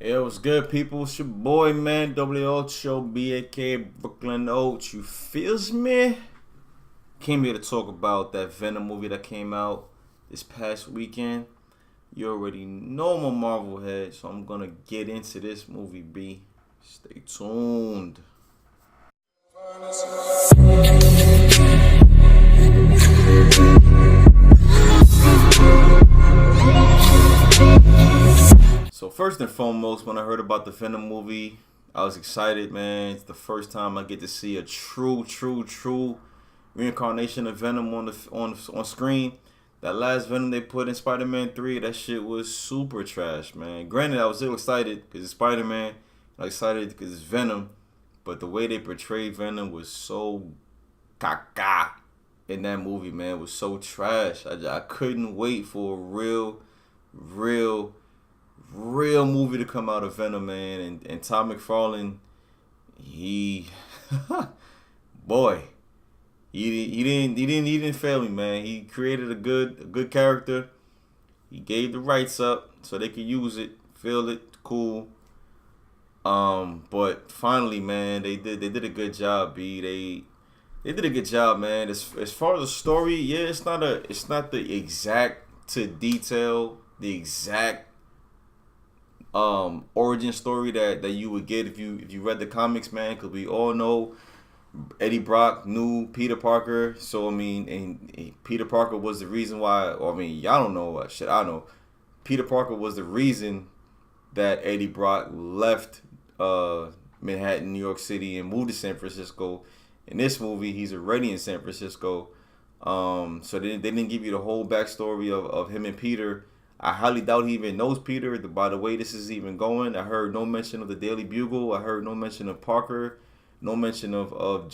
It was good, people. It's your boy, man. Show BAK Brooklyn Oats. You feels me? Came here to talk about that Venom movie that came out this past weekend. You already know I'm a Marvel head, so I'm gonna get into this movie, B. Stay tuned. So first and foremost, when I heard about the Venom movie, I was excited, man. It's the first time I get to see a true reincarnation of Venom on screen. That last Venom they put in Spider-Man 3, that shit was super trash, man. Granted, I was still excited because it's Spider-Man. I was excited because it's Venom, but the way they portrayed Venom was so caca in that movie, man. It was so trash. I couldn't wait for a real real movie to come out of Venom, man. And Todd McFarlane, he boy, he didn't fail me, man. He created a good character. He gave the rights up so they could use it, feel it, cool. But finally, man, they did a good job, B. They did a good job, man. As far as the story, yeah, it's not the exact to detail, the exact origin story that you would get if you read the comics, man, because we all know Eddie Brock knew Peter Parker. So I mean, and Peter Parker was the reason why, or I mean, y'all don't know what shit I know. Peter Parker was the reason that Eddie Brock left Manhattan, New York City, and moved to San Francisco. In this movie, he's already in San Francisco. So they didn't give you the whole backstory of him and Peter. I highly doubt he even knows Peter. By the way this is even going, I heard no mention of the Daily Bugle. I heard no mention of Parker, no mention of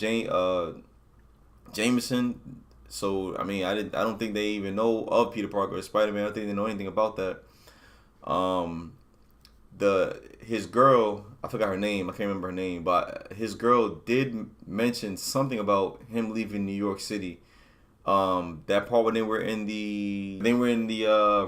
Jameson. So I mean, I don't think they even know of Peter Parker or Spider-Man. I don't think they know anything about that. His girl, I forgot her name. I can't remember her name, but his girl did mention something about him leaving New York City. That part when they were in the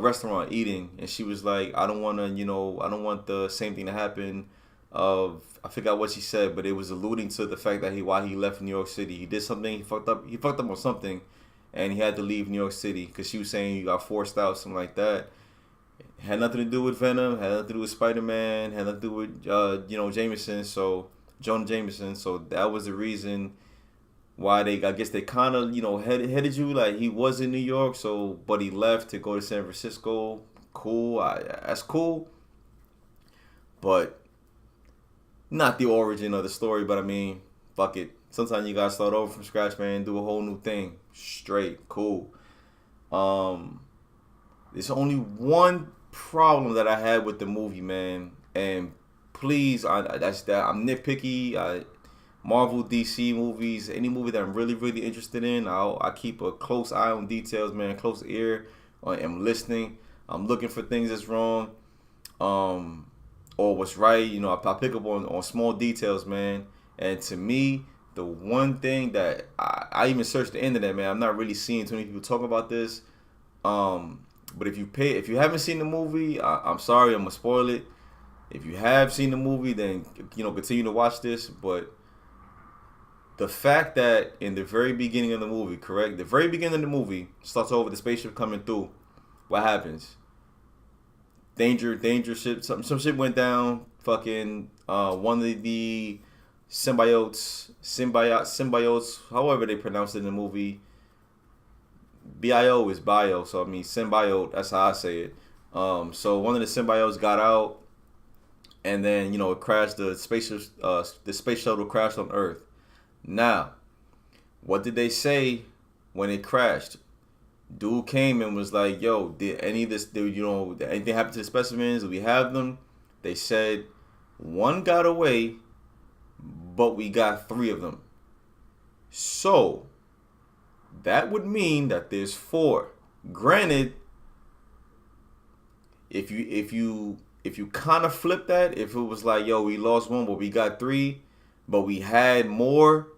restaurant eating, and she was like, I don't want to, I don't want the same thing to happen. I forgot what she said, but it was alluding to the fact that why he left New York City. He did something. He fucked up on something, and he had to leave New York City because she was saying you got forced out, something like that. Had nothing to do with Venom. Had nothing to do with Spider-Man. Had nothing to do with Jameson. So Jonah Jameson. So that was the reason why I guess they kind of headed you, like he was in New York, so but he left to go to San Francisco. Cool, that's cool, but not the origin of the story. But I mean, fuck it. Sometimes you gotta start over from scratch, man. Do a whole new thing. Straight cool. There's only one problem that I had with the movie, man, and please, that's that. I'm nitpicky. Marvel, DC movies, any movie that I'm really interested in, I keep a close eye on details, man, close ear. I'm listening. I'm looking for things that's wrong, or what's right. I pick up on small details, man. And to me, the one thing that I even searched the internet, man, I'm not really seeing too many people talk about this. But if you haven't seen the movie, I'm sorry, I'm gonna spoil it. If you have seen the movie, then continue to watch this, but the fact that in the very beginning of the movie, correct? The very beginning of the movie starts over the spaceship coming through. What happens? Danger ship. Some shit went down. Fucking one of the symbiotes, however they pronounce it in the movie. Bio is bio, so I mean symbiote. That's how I say it. So one of the symbiotes got out, and then it crashed. The space shuttle crashed on Earth. Now, what did they say when it crashed? Dude came and was like, yo, did anything happen to the specimens? Do we have them? They said one got away, but we got 3 of them. So that would mean that there's 4. Granted, if you kind of flip that, if it was like, yo, we lost 1, but we got 3, but we had more.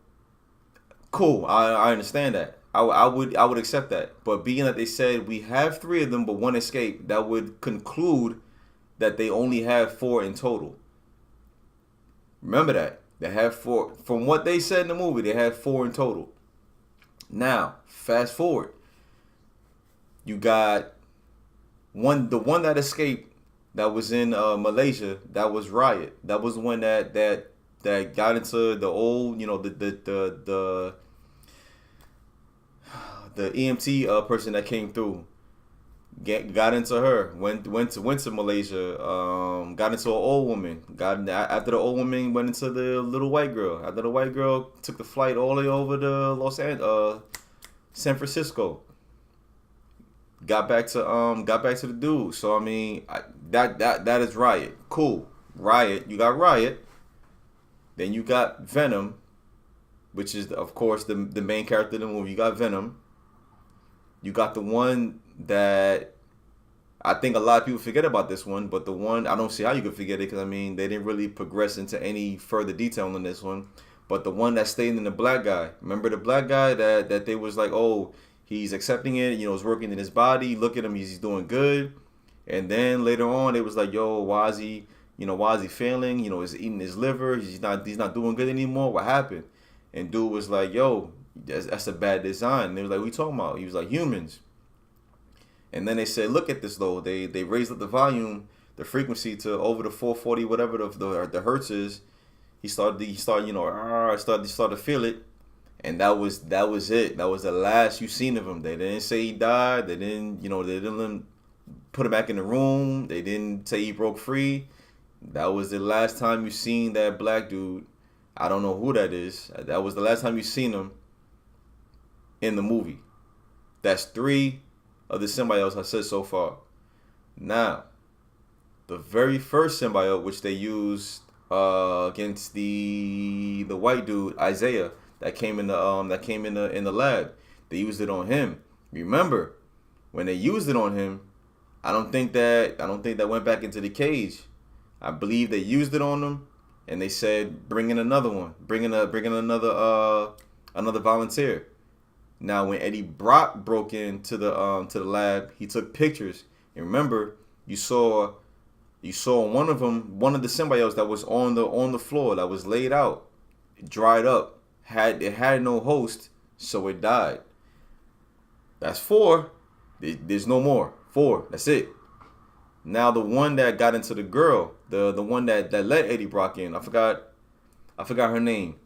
Cool, I understand that. I would accept that. But being that they said we have 3 of them, but 1 escaped, that would conclude that they only have 4 in total. Remember that. They have 4. From what they said in the movie, they had 4 in total. Now, fast forward. You got the one that escaped that was in Malaysia, that was Riot. That was the one that got into the old, the EMT person that came through. Got into her, went to Malaysia, got into an old woman. After the old woman went into the little white girl. After the white girl took the flight all the way over to San Francisco. Got back to the dude. So I mean, that is Riot. Cool. Riot. You got Riot. Then you got Venom, which is of course the main character in the movie. You got Venom. You got the one that I think a lot of people forget about this one, but the one I don't see how you could forget it because I mean they didn't really progress into any further detail on this one. But the one that stayed in the black guy, remember the black guy that they was like, oh, he's accepting it, it's working in his body. Look at him, he's doing good. And then later on, it was like, yo, why is he failing? He's eating his liver. He's not doing good anymore. What happened? And dude was like, yo, that's a bad design. And they was like, what you talking about? He was like, humans. And then they said, look at this though. They raised up the volume, the frequency to over the 440, whatever the hertz is. He started to feel it, and that was it. That was the last you seen of him. They didn't say he died. They didn't put him back in the room. They didn't say he broke free. That was the last time you seen that black dude. I don't know who that is. That was the last time you seen him in the movie. That's 3 of the symbiotes I said so far. Now, the very first symbiote which they used against the white dude Isaiah that came in the lab, they used it on him. Remember, when they used it on him, I don't think that went back into the cage. I believe they used it on him, and they said bring in another one, bring in another volunteer. Now, when Eddie Brock broke into the lab, he took pictures. And remember, you saw one of the symbiotes that was on the floor that was laid out, it dried up, it had no host, so it died. That's 4. There's no more. 4. That's it. Now the one that got into the girl, the one that let Eddie Brock in, I forgot her name.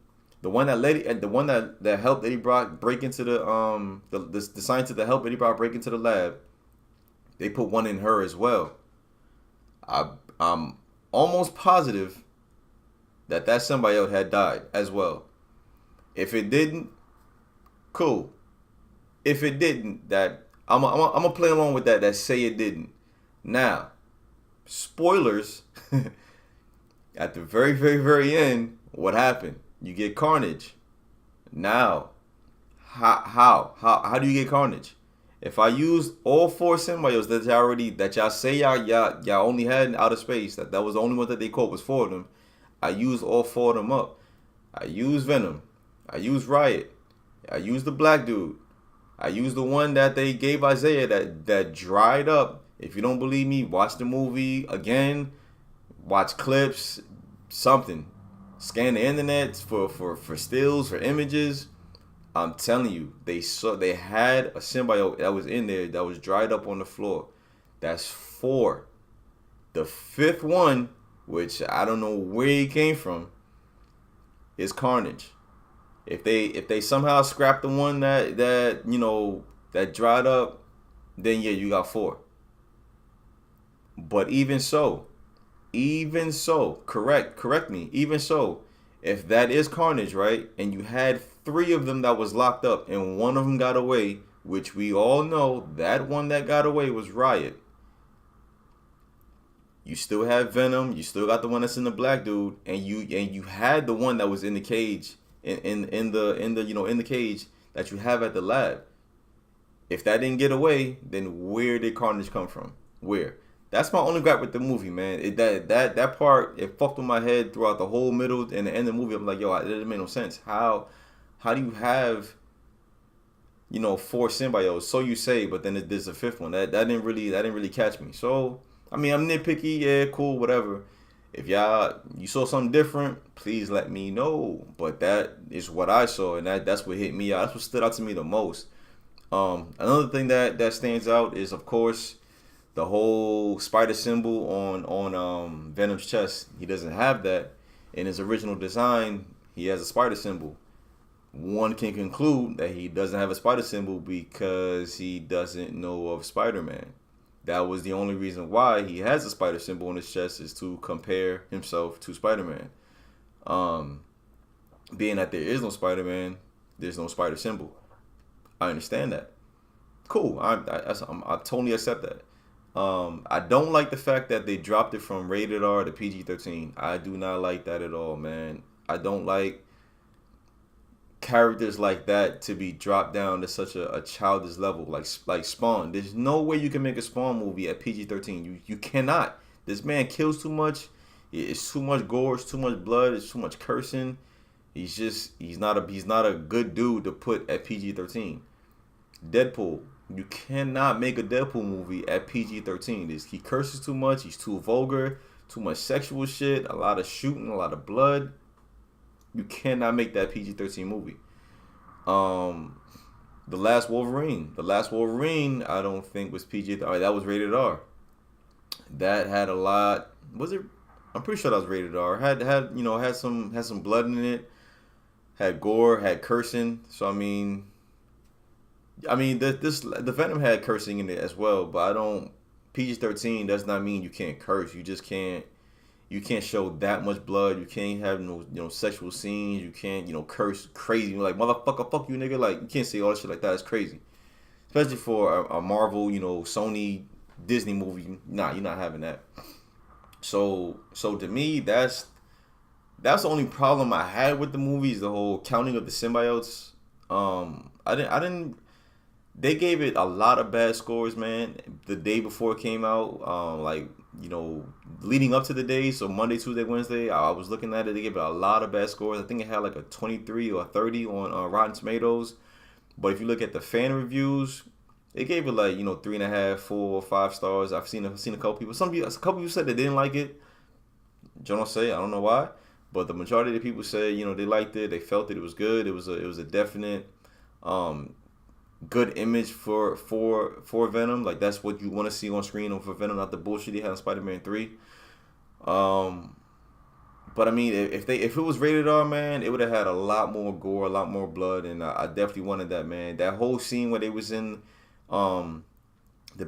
The one that helped Eddie Brock break into the scientist that helped Eddie Brock break into the lab, they put one in her as well. I'm almost positive that symbiote had died as well. If it didn't, cool. If it didn't, that I'm gonna play along with that. That say it didn't. Now, spoilers. At the very, very, very end, what happened? You get Carnage. Now, how do you get Carnage? If I use all 4 symbiotes that y'all say y'all only had in outer space, that was the only one that they caught was 4 of them. I use all 4 of them up. I use Venom. I use Riot. I use the black dude. I use the one that they gave Isaiah that dried up. If you don't believe me, watch the movie again. Watch clips, something. Scan the internet for stills, for images. I'm telling you, they had a symbiote that was in there that was dried up on the floor. That's 4. The 5th one, which I don't know where he came from, is Carnage. If they somehow scrap the one that dried up, then yeah, you got 4. But even so, correct me, even so, if that is Carnage, right, and you had 3 of them that was locked up and one of them got away, which we all know that one that got away was Riot. You still have Venom, you still got the one that's in the black dude, and you had the one that was in the cage, in the cage that you have at the lab. If that didn't get away, then where did Carnage come from? Where? That's my only gripe with the movie, man. That part, it fucked with my head throughout the whole middle and the end of the movie. I'm like, yo, it didn't make no sense. How do you have 4 symbiotes? So you say, but then there's a 5th one. That didn't really catch me. So I mean, I'm nitpicky, yeah, cool, whatever. If you saw something different, please let me know. But that is what I saw, and that's what hit me out. That's what stood out to me the most. Another thing that stands out is, of course, the whole spider symbol on Venom's chest. He doesn't have that in his original design. He has a spider symbol. One can conclude that he doesn't have a spider symbol because he doesn't know of Spider-Man. That was the only reason why he has a spider symbol on his chest, is to compare himself to Spider-Man. Um, Being that there is no Spider-Man, there's no spider symbol. I understand that. Cool. I totally accept that. I don't like the fact that they dropped it from rated R to PG-13. I do not like that at all, man. I don't like characters like that to be dropped down to such a childish level, like Spawn. There's no way you can make a Spawn movie at PG-13. You cannot. This man kills too much. It's too much gore. It's too much blood. It's too much cursing. He's not a good dude to put at PG-13. Deadpool. You cannot make a Deadpool movie at PG-13. He curses too much. He's too vulgar. Too much sexual shit. A lot of shooting. A lot of blood. You cannot make that PG-13 movie. The Last Wolverine. The Last Wolverine, I don't think was PG. All right, that was rated R. That had a lot. Was it? I'm pretty sure that was rated R. Had some blood in it. Had gore. Had cursing. So the Venom had cursing in it as well. But I don't. PG-13 does not mean you can't curse. You just can't. You can't show that much blood. You can't have no sexual scenes. You can't curse crazy. You're like, motherfucker, fuck you, nigga. Like, you can't say all that shit like that. It's crazy, especially for a Marvel, Sony, Disney movie. Nah, you're not having that. So to me, that's the only problem I had with the movie, is the whole counting of the symbiotes. I didn't. They gave it a lot of bad scores, man. The day before it came out, leading up to the day, so Monday, Tuesday, Wednesday, I was looking at it. They gave it a lot of bad scores. I think it had like a 23 or a 30 on Rotten Tomatoes. But if you look at the fan reviews, it gave it like 3.5, 4, 5 stars. I've seen a couple people. A couple people said they didn't like it. Don't say, I don't know why, but the majority of the people said they liked it. They felt that it was good. It was a definite good image for Venom. Like, that's what you want to see on screen for Venom, not the bullshit he had in Spider-Man 3. But I mean, if it was rated R, man, it would have had a lot more gore, a lot more blood, and I definitely wanted that, man. That whole scene where they was in the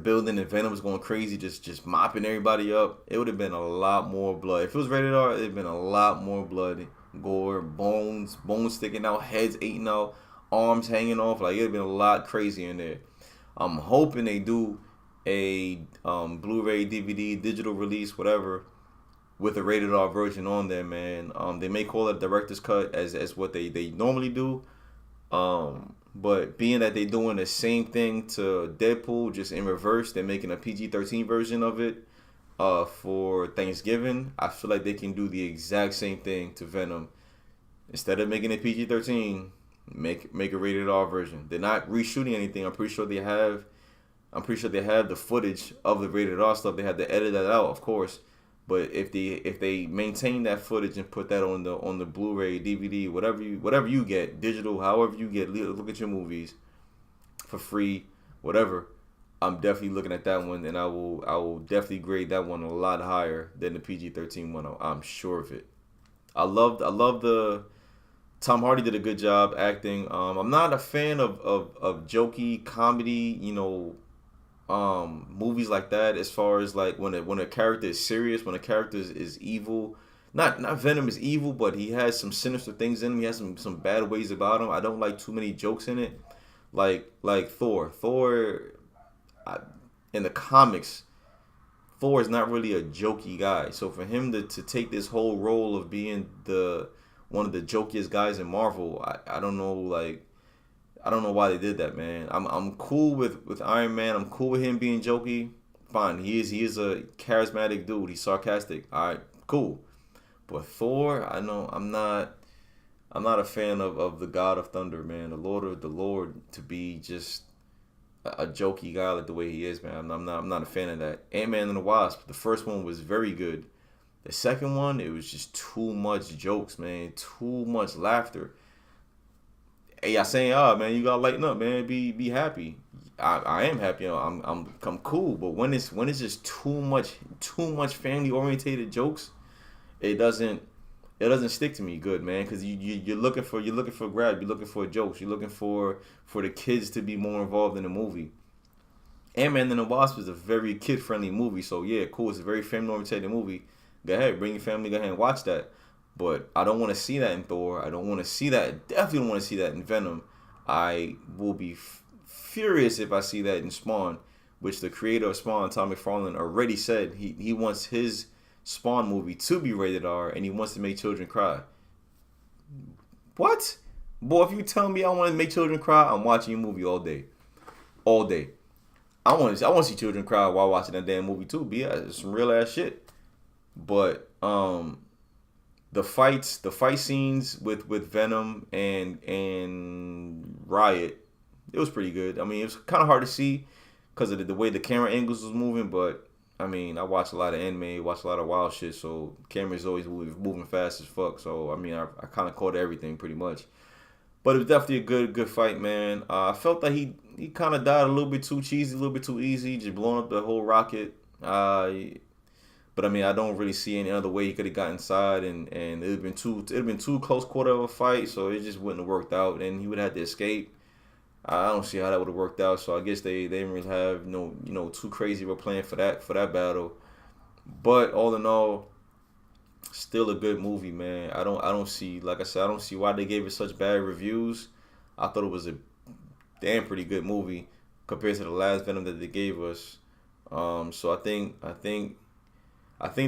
building and Venom was going crazy, just mopping everybody up, it would have been a lot more blood. If it was rated R, it'd have been a lot more blood, gore, bones sticking out, heads eating out, arms hanging off. Like, it'd been a lot crazy in there. I'm hoping they do a Blu-ray, DVD, digital release, whatever, with a rated R version on there, man. They may call it director's cut as what they normally do. But being that they're doing the same thing to Deadpool, just in reverse, they're making a PG-13 version of it for Thanksgiving. I feel like they can do the exact same thing to Venom. Instead of making it PG-13, make a rated R version. They're not reshooting anything. I'm pretty sure they have the footage of the rated R stuff. They had to edit that out, of course. But if they maintain that footage and put that on the Blu-ray, DVD, whatever you get, digital, however you get, look at your movies for free, whatever, I'm definitely looking at that one, and I will definitely grade that one a lot higher than the PG-13 one. I'm sure of it. I love the Tom Hardy did a good job acting. I'm not a fan of jokey comedy, movies like that, as far as like when a character is serious, when a character is evil. Not Venom is evil, but he has some sinister things in him. He has some bad ways about him. I don't like too many jokes in it. Like Thor. In the comics, Thor is not really a jokey guy. So for him to take this whole role of being one of the jokiest guys in Marvel, I don't know, I don't know why they did that, man. I'm cool with Iron Man. I'm cool with him being jokey. Fine. He is a charismatic dude. He's sarcastic. All right, cool. But Thor, I know I'm not a fan of the God of Thunder, man. The Lord to be just a jokey guy like the way he is, man. I'm not a fan of that. Ant-Man and the Wasp, the first one was very good. The second one, it was just too much jokes, man. Too much laughter. Hey, I saying, man, you gotta lighten up, man. Be happy. I am happy. You know, I'm cool. But when it's just too much family orientated jokes, it doesn't it doesn't stick to me good, man. Because you're looking for grab, you're looking for jokes, you're looking for the kids to be more involved in the movie. Ant-Man and the Wasp is a very kid-friendly movie, so yeah, cool. It's a very family-oriented movie. Go ahead, bring your family, go ahead and watch that. But I don't want to see that in Thor. I don't want to see that. Definitely don't want to see that in Venom. I will be furious if I see that in Spawn, which the creator of Spawn, Tom McFarlane, already said he wants his Spawn movie to be rated R and he wants to make children cry. What? Boy, if you tell me I want to make children cry, I'm watching your movie all day. All day. I want to see children cry while watching that damn movie too. Be some real ass shit. But the fight scenes with Venom and Riot, it was pretty good. I mean, it was kind of hard to see because of the way the camera angles was moving. But I mean, I watch a lot of anime, watch a lot of wild shit, so camera's always moving fast as fuck. So I mean, I kind of caught everything pretty much. But it was definitely a good fight, man. I felt that he kind of died a little bit too cheesy, a little bit too easy, just blowing up the whole rocket. But I mean, I don't really see any other way he could have got inside, and it'd been too close quarter of a fight, so it just wouldn't have worked out, and he would have had to escape. I don't see how that would have worked out. So I guess they didn't really have too crazy of a plan for that battle. But all in all, still a good movie, man. I don't see, like I said, I don't see why they gave it such bad reviews. I thought it was a damn pretty good movie compared to the last Venom that they gave us. So I think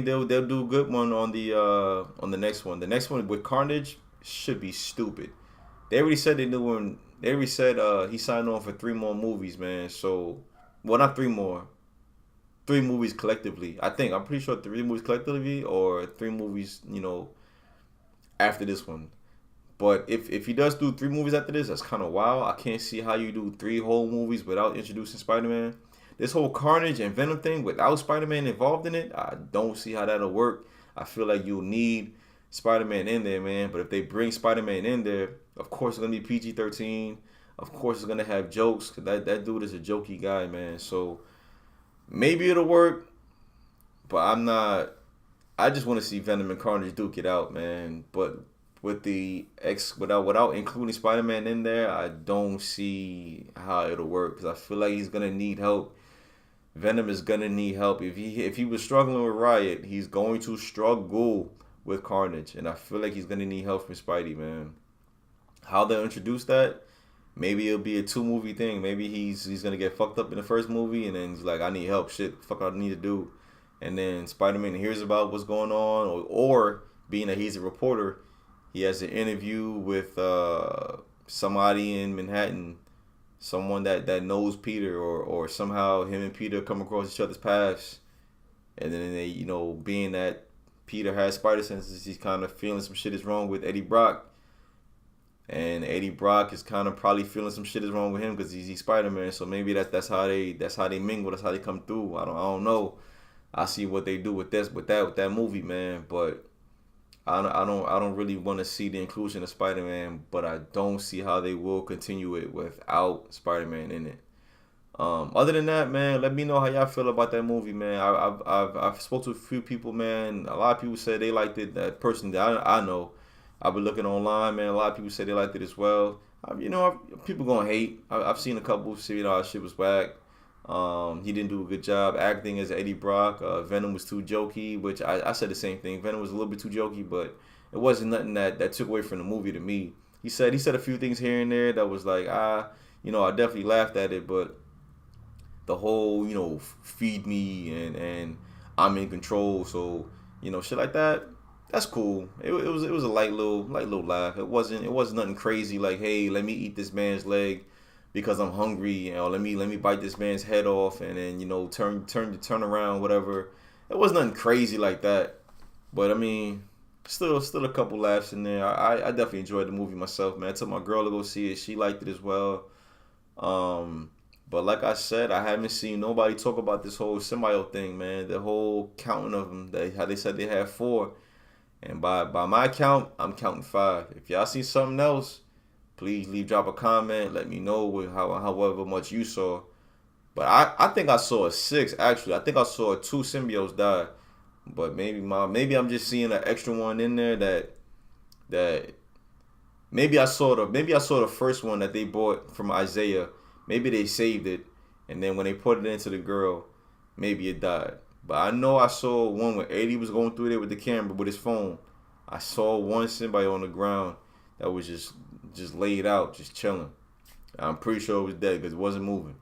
they'll do a good one on the next one. The next one with Carnage should be stupid. They already said they knew when. They already said he signed on for 3 more movies, man. So, well, not 3 more. 3 movies collectively. I'm pretty sure 3 movies collectively or 3 movies, after this one. But if he does do 3 movies after this, that's kind of wild. I can't see how you do 3 whole movies without introducing Spider-Man. This whole Carnage and Venom thing without Spider-Man involved in it, I don't see how that'll work. I feel like you'll need Spider-Man in there, man. But if they bring Spider-Man in there, of course it's gonna be PG-13. Of course it's gonna have jokes. Cause that dude is a jokey guy, man. So maybe it'll work, but I'm not. I just want to see Venom and Carnage duke it out, man. But with without including Spider-Man in there, I don't see how it'll work because I feel like he's gonna need help. Venom is gonna need help. If he was struggling with Riot, he's going to struggle with Carnage, and I feel like he's gonna need help from Spidey, man. How they'll introduce that? Maybe it'll be a 2-movie thing. Maybe he's gonna get fucked up in the first movie, and then he's like, I need help. Shit, fuck, I need to do. And then Spider-Man hears about what's going on, or being that he's a reporter, he has an interview with somebody in Manhattan, someone that knows Peter, or somehow him and Peter come across each other's paths, and then they, being that Peter has spider senses, he's kind of feeling some shit is wrong with Eddie Brock. And Eddie Brock is kind of probably feeling some shit is wrong with him because he's Spider-Man. So maybe that's how they mingle. That's how they come through. I don't know. I see what they do with that movie, man. But I don't really want to see the inclusion of Spider-Man. But I don't see how they will continue it without Spider-Man in it. Other than that, man, let me know how y'all feel about that movie, man. I've spoke to a few people, man. A lot of people said they liked it. That person that I know. I've been looking online, man. A lot of people say they liked it as well. People gonna hate. I've seen a couple say that shit was whack. He didn't do a good job acting as Eddie Brock. Venom was too jokey, which I said the same thing. Venom was a little bit too jokey, but it wasn't nothing that took away from the movie to me. He said a few things here and there that was like, I definitely laughed at it, but the whole, feed me and I'm in control, so shit like that. That's cool. It was a light little laugh. It wasn't nothing crazy like, hey, let me eat this man's leg because I'm hungry, let me bite this man's head off and then turn around, whatever. It wasn't nothing crazy like that. But I mean, still a couple laughs in there. I definitely enjoyed the movie myself, man. I took my girl to go see it. She liked it as well. But like I said, I haven't seen nobody talk about this whole symbiote thing, man. The whole counting of them. How they said they had 4, and by my count, I'm counting 5. If y'all see something else, please drop a comment. Let me know however much you saw. But I think I saw a 6 actually. I think I saw 2 symbiotes die. But maybe I'm just seeing an extra one in there that maybe I saw the first one that they bought from Isaiah. Maybe they saved it, and then when they put it into the girl, maybe it died. But I know I saw one when Eddie was going through there with the camera with his phone. I saw one symbiote on the ground that was just laid out, just chilling. I'm pretty sure it was dead because it wasn't moving.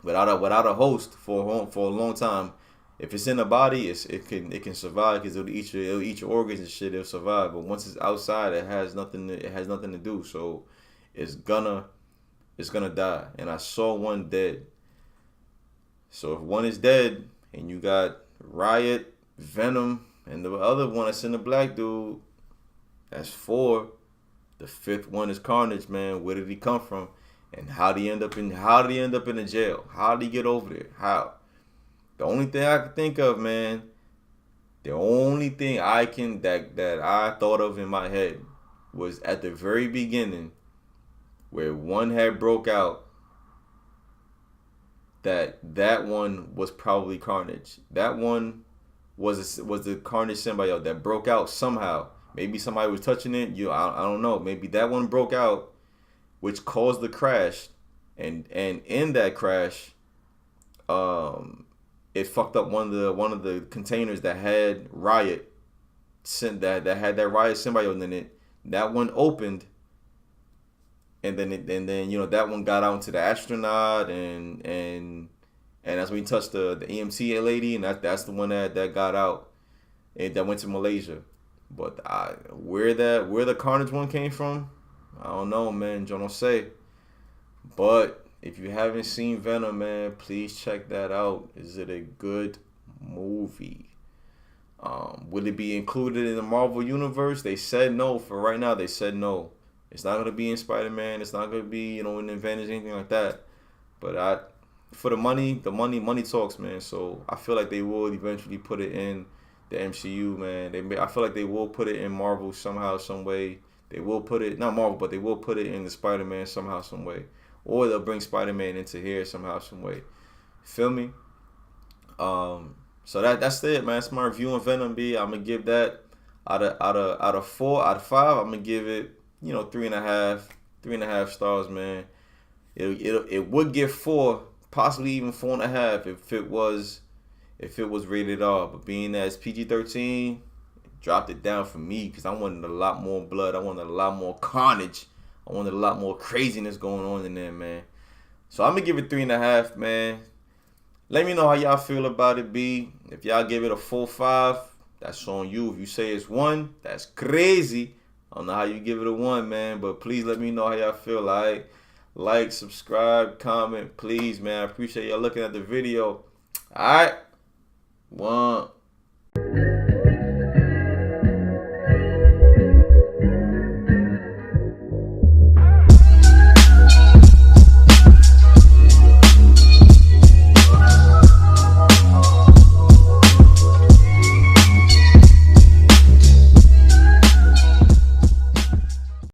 Without a host for a long time, if it's in the body, it can survive because it'll eat your organs and shit. It'll survive. But once it's outside, it has nothing to do. So it's gonna die. And I saw one dead. So if one is dead and you got Riot, Venom, and the other one that's in the black dude, that's 4. The 5th one is Carnage, man. Where did he come from? And how did he end up in the jail? How did he get over there? How? The only thing I can think of, man, the only thing that I thought of in my head was at the very beginning where one had broke out, that one was probably Carnage. That one was the Carnage symbiote that broke out somehow. Maybe somebody was touching it. I don't know. Maybe that one broke out, which caused the crash, and in that crash, it fucked up one of the containers that had Riot that had that Riot symbiote in it. That one opened, and then that one got out into the astronaut, and that's when he touched the EMT lady, and that's the one that got out and that went to Malaysia. But where the Carnage one came from, I don't know, man. Joe don't say. But if you haven't seen Venom, man, please check that out. Is it a good movie? Will it be included in the Marvel Universe? They said no. For right now, they said no. It's not going to be in Spider-Man. It's not going to be, in Avengers, anything like that. But for the money talks, man. So I feel like they will eventually put it in the MCU, man. I feel like they will put it in Marvel somehow, some way. They will put it, not Marvel, but they will put it in the Spider-Man somehow, some way. Or they'll bring Spider-Man into here somehow, some way. Feel me? So that's it, man. That's my review on Venom. I'm gonna give that out of 4, out of 5. I'm gonna give it, 3.5 stars, man. It would get 4, possibly even 4.5 if it was rated R. But being that it's PG-13, dropped it down for me because I wanted a lot more blood. I wanted a lot more carnage. I wanted a lot more craziness going on in there, man. So I'm gonna give it 3.5, man. Let me know how y'all feel about it, B. If y'all give it a full 5, that's on you. If you say it's 1, that's crazy. I don't know how you give it a 1, man. But please let me know how y'all feel, all right? Like, subscribe, comment, please, man. I appreciate y'all looking at the video. All right? 1.